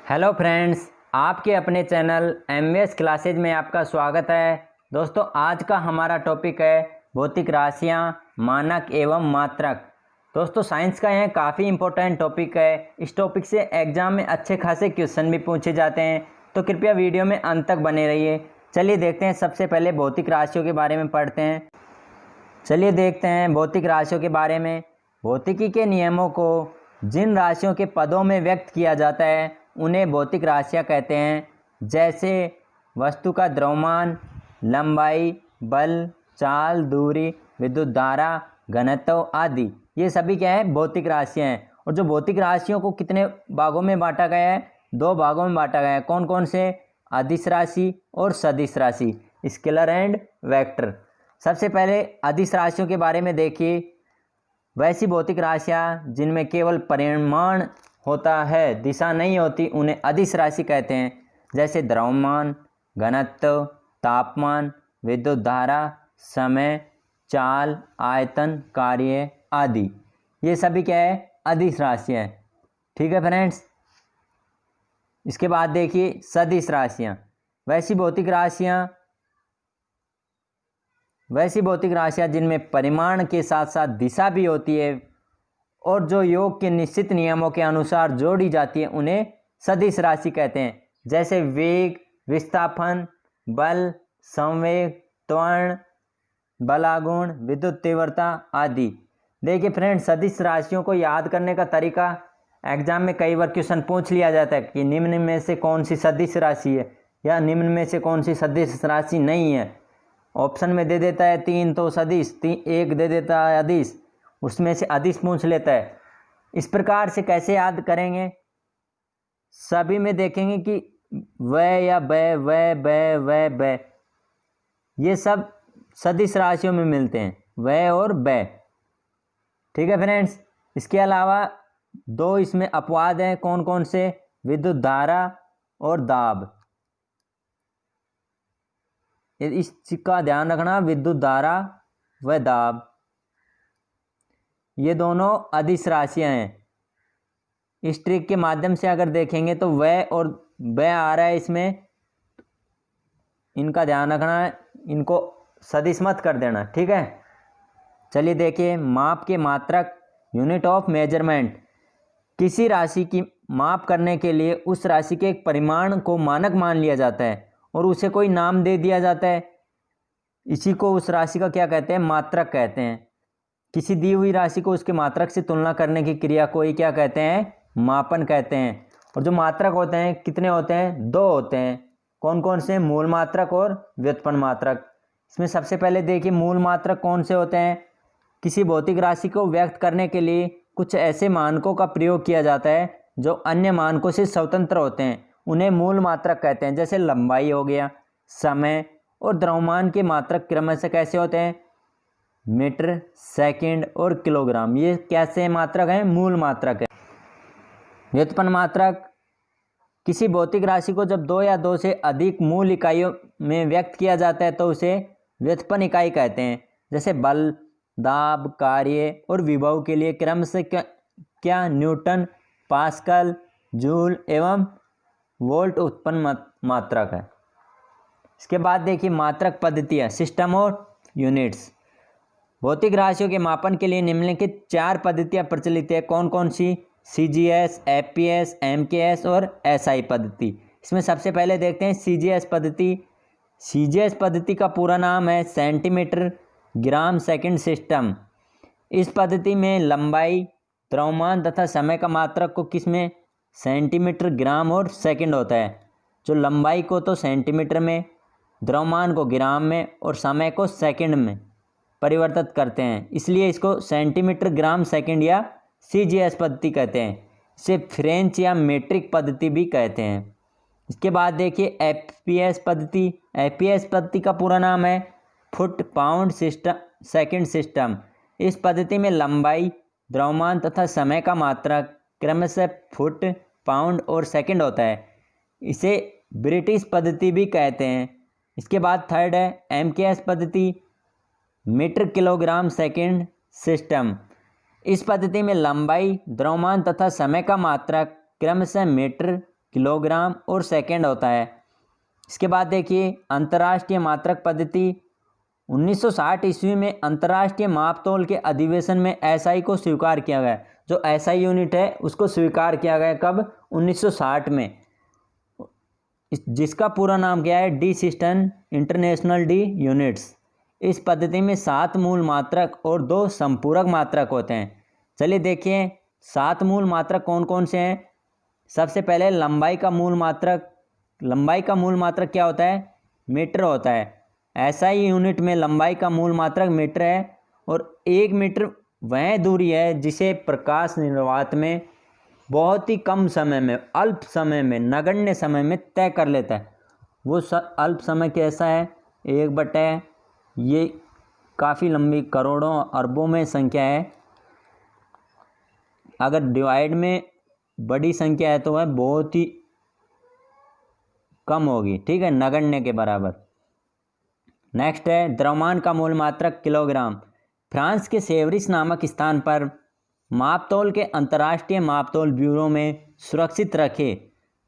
Hello friends, आपके अपने channel MVS classes में आपका स्वागत है। दोस्तों, आज का हमारा टॉपिक है भौतिक राशियां, मानक एवं मात्रक। दोस्तों, साइंस का यह काफ़ी इम्पोर्टेंट टॉपिक है। इस टॉपिक से एग्जाम में अच्छे खासे क्वेश्चन भी पूछे जाते हैं, तो कृपया वीडियो में अंत तक बने रहिए। चलिए देखते हैं, सबसे पहले भौतिक राशियों के बारे में पढ़ते हैं। चलिए देखते हैं भौतिक राशियों के बारे में। भौतिकी के नियमों को जिन राशियों के पदों में व्यक्त किया जाता है उन्हें भौतिक राशियाँ कहते हैं, जैसे वस्तु का द्रव्यमान, लंबाई, बल, चाल, दूरी, विद्युत धारा, घनत्व आदि। ये सभी क्या है? भौतिक राशियाँ हैं। और जो भौतिक राशियों को कितने भागों में बांटा गया है? दो भागों में बांटा गया है। कौन कौन से? अदिश राशि और सदिश राशि, स्केलर एंड वेक्टर। सबसे पहले अदिश राशियों के बारे में देखिए। वैसी भौतिक राशियाँ जिनमें केवल परिमाण होता है, दिशा नहीं होती, उन्हें अदिश राशि कहते हैं, जैसे द्रव्यमान, घनत्व, तापमान, विद्युत धारा, समय, चाल, आयतन, कार्य आदि। ये सभी क्या है? अदिश राशियाँ हैं। ठीक है फ्रेंड्स। इसके बाद देखिए सदिश राशियाँ। वैसी भौतिक राशियाँ जिनमें परिमाण के साथ साथ दिशा भी होती है और जो योग के निश्चित नियमों के अनुसार जोड़ी जाती है, उन्हें सदिश राशि कहते हैं, जैसे वेग, विस्थापन, बल, संवेग, त्वरण, बलागुण, विद्युत तीव्रता आदि। देखिए फ्रेंड्स, सदिश राशियों को याद करने का तरीका, एग्जाम में कई बार क्वेश्चन पूछ लिया जाता है कि निम्न में से कौन सी सदिश राशि है या निम्न में से कौन सी सदिश राशि नहीं है। ऑप्शन में दे देता है 3 तो सदिश, 1 दे देता है अदिश, उसमें से अदिश पूछ लेता है। इस प्रकार से कैसे याद करेंगे? सभी में देखेंगे कि व या ब, ये सब सदिश राशियों में मिलते हैं, व और ब। ठीक है फ्रेंड्स। इसके अलावा दो इसमें अपवाद हैं। कौन कौन से? विद्युत धारा और दाब। इस चीज का ध्यान रखना, विद्युत धारा व दाब, ये दोनों अदिश राशियां हैं। इस ट्रिक के माध्यम से अगर देखेंगे तो व और ब आ रहा है इसमें, इनका ध्यान रखना है, इनको सदिश मत कर देना। ठीक है। चलिए देखिए, माप के मात्रक, यूनिट ऑफ मेजरमेंट। किसी राशि की माप करने के लिए उस राशि के एक परिमाण को मानक मान लिया जाता है और उसे कोई नाम दे दिया जाता है। इसी को उस राशि का क्या कहते हैं? मात्रक कहते हैं। किसी दी हुई राशि को उसके मात्रक से तुलना करने की क्रिया को ही क्या कहते हैं? मापन कहते हैं। और जो मात्रक होते हैं कितने होते हैं? 2 होते हैं। कौन कौन से? मूल मात्रक और व्युत्पन्न मात्रक। इसमें सबसे पहले देखिए, मूल मात्रक कौन से होते हैं? किसी भौतिक राशि को व्यक्त करने के लिए कुछ ऐसे मानकों का प्रयोग किया जाता है जो अन्य मानकों से स्वतंत्र होते हैं, उन्हें मूल मात्रक कहते हैं। जैसे लंबाई हो गया, समय और द्रव्यमान के मात्रक क्रमशः कैसे होते हैं? मीटर, सेकंड और किलोग्राम। ये कैसे मात्रक हैं? मूल मात्रक है। व्युत्पन्न मात्रक, किसी भौतिक राशि को जब 2 या 2 से अधिक मूल इकाइयों में व्यक्त किया जाता है तो उसे व्युत्पन्न इकाई कहते हैं। जैसे बल, दाब, कार्य और विभव के लिए क्रमशः क्या न्यूटन, पास्कल, जूल एवं वोल्ट उत्पन्न मात्रक है। इसके बाद देखिए मात्रक पद्धतियाँ, सिस्टम और यूनिट्स। भौतिक राशियों के मापन के लिए निम्नलिखित 4 पद्धतियाँ प्रचलित है। कौन कौन सी? सीजीएस, एफपीएस, एमकेएस और एसआई पद्धति। इसमें सबसे पहले देखते हैं सीजीएस पद्धति। सीजीएस पद्धति का पूरा नाम है सेंटीमीटर ग्राम सेकंड सिस्टम। इस पद्धति में लंबाई, द्रव्यमान तथा समय का मात्रक को किसमें? सेंटीमीटर, ग्राम और सेकंड होता है। जो लंबाई को तो सेंटीमीटर में, द्रव्यमान को ग्राम में और समय को सेकंड में परिवर्तित करते हैं, इसलिए इसको सेंटीमीटर ग्राम सेकंड या सीजीएस पद्धति कहते हैं। इसे फ्रेंच या मीट्रिक पद्धति भी कहते हैं। इसके बाद देखिए एफपीएस पद्धति। एफपीएस पद्धति का पूरा नाम है foot pound system second system. इस पद्धति में लंबाई, द्रव्यमान तथा समय का मात्रक क्रमशः फुट, पाउंड और सेकंड होता है। इसे ब्रिटिश पद्धति भी कहते हैं। इसके बाद थर्ड है एमकेएस पद्धति, मीटर किलोग्राम सेकंड सिस्टम। इस पद्धति में लंबाई, द्रव्यमान तथा समय का मात्रक क्रमशः मीटर, किलोग्राम और सेकंड होता है। इसके बाद देखिए अंतर्राष्ट्रीय मात्रक पद्धति। 1960 ईस्वी में अंतर्राष्ट्रीय मापतोल के अधिवेशन में एसआई को स्वीकार किया गया। जो एसआई यूनिट है उसको स्वीकार किया गया कब? 1960 में। जिसका पूरा नाम क्या है? डी सिस्टन इंटरनेशनल डी यूनिट्स। इस पद्धति में 7 मूल मात्रक और 2 संपूरक मात्रक होते हैं। चलिए देखिए 7 मूल मात्रक कौन कौन से हैं। सबसे पहले लंबाई का मूल मात्रक। लंबाई का मूल मात्रक क्या होता है? मीटर होता है। एसआई यूनिट में लंबाई का मूल मात्रक मीटर है और 1 मीटर वह दूरी है जिसे प्रकाश निर्वात में बहुत ही कम समय में, अल्प समय में, नगण्य समय में तय कर लेता है। वो अल्प समय कैसा है? 1/, ये काफ़ी लंबी करोड़ों अरबों में संख्या है। अगर डिवाइड में बड़ी संख्या है तो वह बहुत ही कम होगी, ठीक है, नगण्य के बराबर। नेक्स्ट है द्रव्यमान का मूल मात्रक किलोग्राम। फ्रांस के सेवरिस नामक स्थान पर मापतोल के अंतर्राष्ट्रीय मापतोल ब्यूरो में सुरक्षित रखे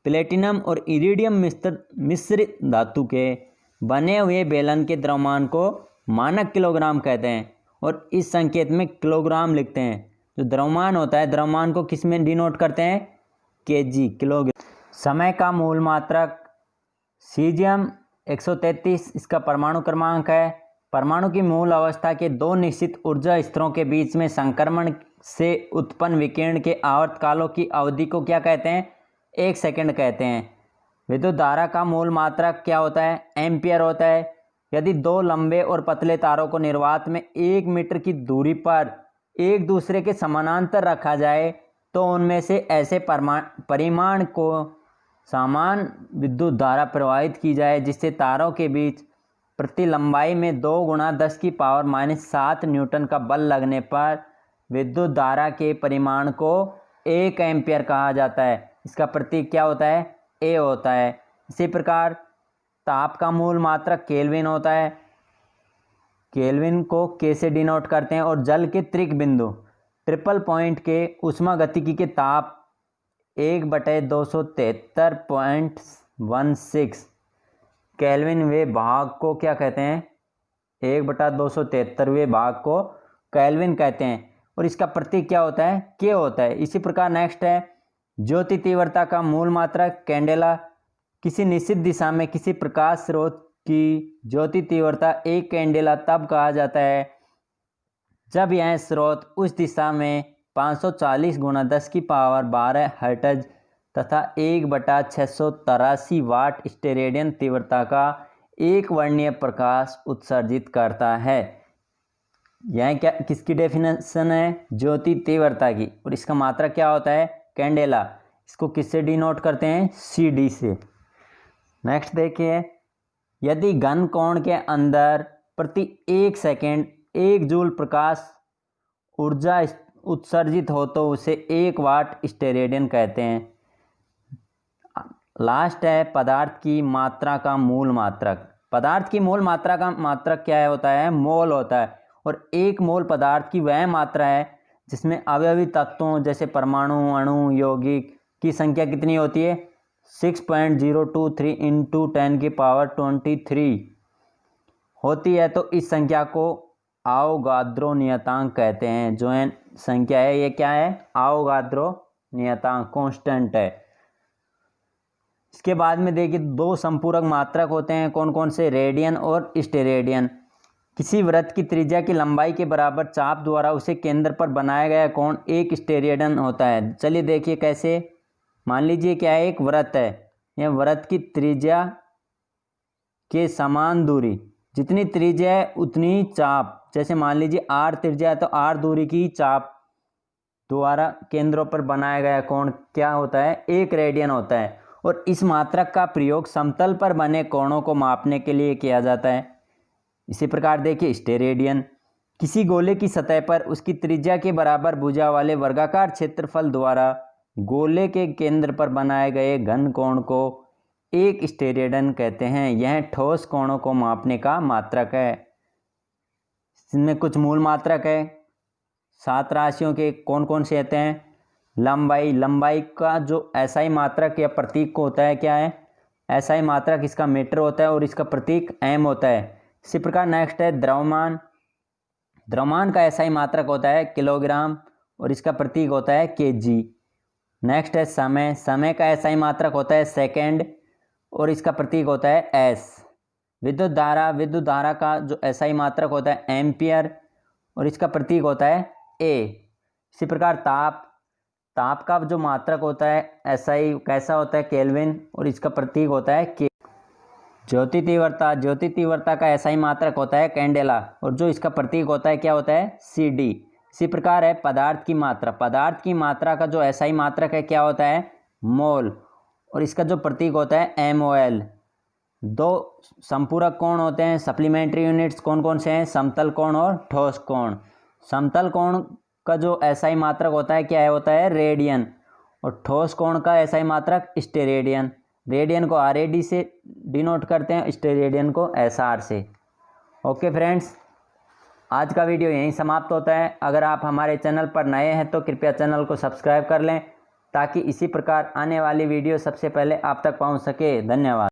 प्लेटिनम और इरिडियम मिश्रित धातु के बने हुए बेलन के द्रव्यमान को मानक किलोग्राम कहते हैं और इस संकेत में किलोग्राम लिखते हैं। जो द्रव्यमान होता है, द्रव्यमान को किस में डिनोट करते हैं? KG, kilogram. समय का मूल मात्रक सीजियम 133 इसका परमाणु क्रमांक है। परमाणु की मूल अवस्था के 2 निश्चित ऊर्जा स्तरों के बीच में संक्रमण से उत्पन्न विकिरण के आवर्तकालों की अवधि को क्या कहते हैं? 1 सेकंड कहते हैं। विद्युत धारा का मूल मात्रक क्या होता है? एम्पियर होता है। यदि 2 लंबे और पतले तारों को निर्वात में 1 मीटर की दूरी पर एक दूसरे के समानांतर रखा जाए तो उनमें से ऐसे परिमाण को समान विद्युत धारा प्रवाहित की जाए जिससे तारों के बीच प्रति लंबाई में 2 × 10⁻⁷ न्यूटन का बल लगने पर विद्युत धारा के परिमाण को 1 एम्पियर कहा जाता है। इसका प्रतीक क्या होता है? ए होता है। इसी प्रकार ताप का मूल मात्रक केल्विन होता है। केल्विन को के से डिनोट करते हैं। और जल के त्रिक बिंदु ट्रिपल पॉइंट के उष्मागतिकी के ताप 1/273.16 केल्विन वे भाग को क्या कहते हैं? 1/273 भाग को केल्विन कहते हैं और इसका प्रतीक क्या होता है? के होता है। इसी प्रकार नेक्स्ट है ज्योति तीव्रता का मूल मात्रक कैंडेला। किसी निश्चित दिशा में किसी प्रकाश स्रोत की ज्योति तीव्रता 1 कैंडेला तब कहा जाता है जब यह स्रोत उस दिशा में 540 × 10⁻12 हर्ट्ज तथा 1/683 वाट स्टेरेडियन तीव्रता का एक वर्णीय प्रकाश उत्सर्जित करता है। यह क्या किसकी डेफिनेशन है? ज्योति तीव्रता की। और इसका मात्रक क्या होता है? कैंडेला। इसको किससे डिनोट करते हैं? CD से। नेक्स्ट देखिए यदि घन कोण के अंदर प्रति 1 सेकेंड 1 जूल प्रकाश ऊर्जा उत्सर्जित हो तो उसे 1 वाट स्टेरेडियन कहते हैं। लास्ट है पदार्थ की मात्रा का मूल मात्रक। पदार्थ की मूल मात्रा का मात्रक क्या होता है? मोल होता है। और 1 मोल पदार्थ की वह मात्रा है जिसमें अवयवी तत्वों जैसे परमाणु, अणु, यौगिक की संख्या कितनी होती है? 6.023 × 10⁻23 होती है। तो इस संख्या को आवोगाद्रो नियतांक कहते हैं। जो है संख्या है ये क्या है? आवोगाद्रो नियतांक, कांस्टेंट है। इसके बाद में देखिए 2 संपूरक मात्रक होते हैं। कौन कौन से? रेडियन और स्टेरेडियन। किसी वृत्त की त्रिज्या की लंबाई के बराबर चाप द्वारा उसे केंद्र पर बनाया गया कोण 1 स्टेरेडियन होता है। चलिए देखिए कैसे। मान लीजिए क्या है? एक वृत्त है। यह वृत्त की त्रिज्या के समान दूरी, जितनी त्रिज्या है उतनी चाप, जैसे मान लीजिए r त्रिज्या है तो r दूरी की चाप द्वारा केंद्रों पर बनाया गया कोण क्या होता है? 1 रेडियन होता है। और इस मात्रक का प्रयोग समतल पर बने कोणों को मापने के लिए किया जाता है। इसी प्रकार देखिए स्टेरेडियन। किसी गोले की सतह पर उसकी त्रिज्या के बराबर भुजा वाले वर्गाकार क्षेत्रफल द्वारा गोले के केंद्र पर बनाए गए घन कोण को 1 स्टेरेडियन कहते हैं। यह ठोस कोणों को मापने का मात्रक है। इसमें कुछ मूल मात्रक है। 7 राशियों के कौन कौन से आते हैं? लंबाई, लंबाई का जो एसआई मात्रक या प्रतीक होता है क्या है, एसआई मात्रक इसका मीटर होता है और इसका प्रतीक एम होता है। इसी प्रकार नेक्स्ट है द्रव्यमान, द्रव्यमान का एसआई मात्रक होता है किलोग्राम और इसका प्रतीक होता है केजी। नेक्स्ट है समय, समय का एसआई मात्रक होता है सेकेंड और इसका प्रतीक होता है एस। विद्युत धारा, विद्युत धारा का जो एसआई मात्रक होता है एम्पियर और इसका प्रतीक होता है ए। इसी प्रकार ताप, ताप का जो मात्रक होता है एसआई कैसा होता है केल्विन और इसका प्रतीक होता है के। ज्योति तीव्रता, ज्योति तीव्रता का एसआई मात्रक होता है कैंडेला और जो इसका प्रतीक होता है क्या होता है सी डी। इसी प्रकार है पदार्थ की मात्रा, पदार्थ की मात्रा का जो एसआई मात्रक है क्या होता है मोल और इसका जो प्रतीक होता है एम ओ एल। दो संपूरक कोण होते हैं, सप्लीमेंट्री यूनिट्स कौन कौन से हैं, समतल कोण और ठोस कोण। समतल कोण का जो एसआई मात्रक होता है क्या है होता है रेडियन और ठोस कोण का एसआई मात्रक स्टेरेडियन। रेडियन को आर ए डी से डिनोट करते हैं, स्टेरेडियन को एस आर से। ओके फ्रेंड्स, आज का वीडियो यहीं समाप्त होता है। अगर आप हमारे चैनल पर नए हैं तो कृपया चैनल को सब्सक्राइब कर लें ताकि इसी प्रकार आने वाली वीडियो सबसे पहले आप तक पहुंच सके। धन्यवाद।